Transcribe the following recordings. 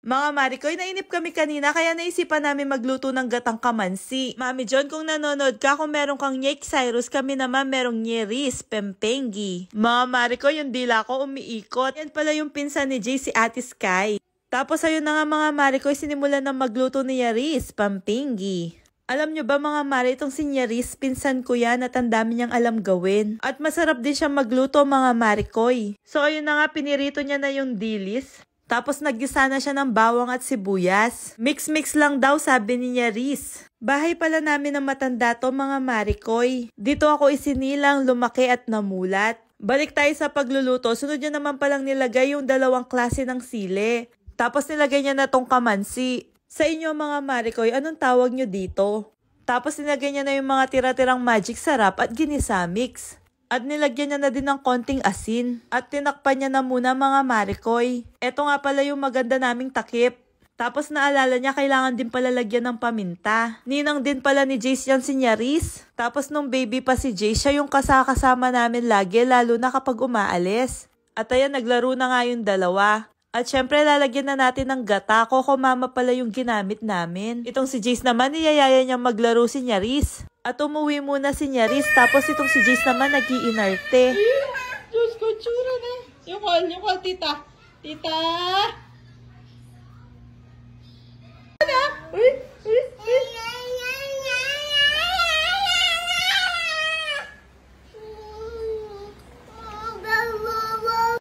Mga Marikoy, nainip kami kanina kaya naisipan namin magluto ng gatang kamansi. Mami John, kung nanonood ka, kung meron kang Nyek Cyrus, kami naman merong Nyeris Pempengi. Mga Marikoy, yung dila ko umiikot. Yan pala yung pinsan ni Jay, si Ate Sky. Tapos ayun na nga mga Marikoy, sinimulan na magluto ni Nyeris Pempengi. Alam nyo ba mga Mari, itong si Nyeris, pinsan ko yan at ang dami niyang alam gawin. At masarap din siya magluto mga Marikoy. So ayun na nga, pinirito niya na yung dilis. Tapos naggisa na siya ng bawang at sibuyas. Mix-mix lang daw sabi ni Nyeris. Bahay pala namin ng matanda to mga Marikoy. Dito ako isinilang, lumaki at namulat. Balik tayo sa pagluluto. Sunod niya naman palang nilagay yung dalawang klase ng sili. Tapos nilagay niya na tong kamansi. Sa inyo mga Marikoy, anong tawag nyo dito? Tapos nilagay niya na yung mga tira-tirang magic sarap at ginisa mix. At nilagyan niya na din ng konting asin. At tinakpan niya na muna mga Marikoy. Eto nga pala yung maganda naming takip. Tapos naalala niya kailangan din pala lagyan ng paminta. Ninang din pala ni Jace yan si Nyeris. Tapos nung baby pa si Jace, siya yung kasama namin lagi lalo na kapag umaalis. At ayan, naglaro na nga yung dalawa. At syempre lalagyan na natin ng gata. Coco Mama pala yung ginamit namin. Itong si Jace naman, niyayaya niya maglaro si Nyeris. At umuwi muna si Nyeris, tapos itong si Jace naman nag-iinarte. Diyos ko, tsura na. Yung call, tita. Tita! Ano? Uy!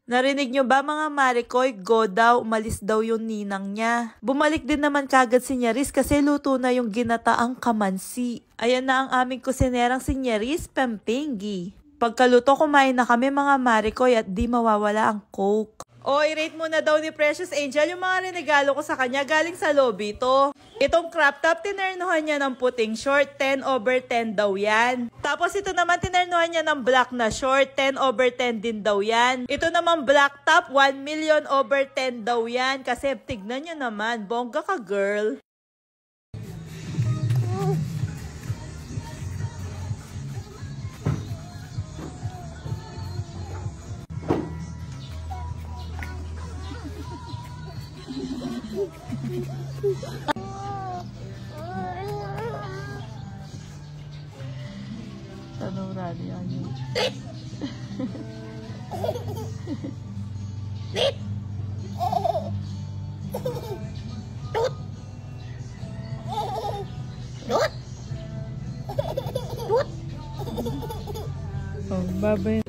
Narinig nyo ba mga Marikoy? Go daw, umalis daw yung ninang niya. Bumalik din naman kagad si Nyeris kasi luto na yung ginataang kamansi. Ayan na ang aming kusinerang si Nyeris Pempengi. Pagkaluto, kumain na kami mga Marikoy at di mawawala ang Coke. O, i-rate muna daw ni Precious Angel yung mga renegalo ko sa kanya galing sa lobby to. Itong crop top, tinernuhan niya ng puting short, 10/10 daw yan. Tapos ito naman, tinernuhan niya ng black na short, 10/10 din daw yan. Ito naman black top, 1,000,000/10 daw yan. Kasi tignan niyo naman, bongga ka girl. Tanong rani yan yun. Oh, babay.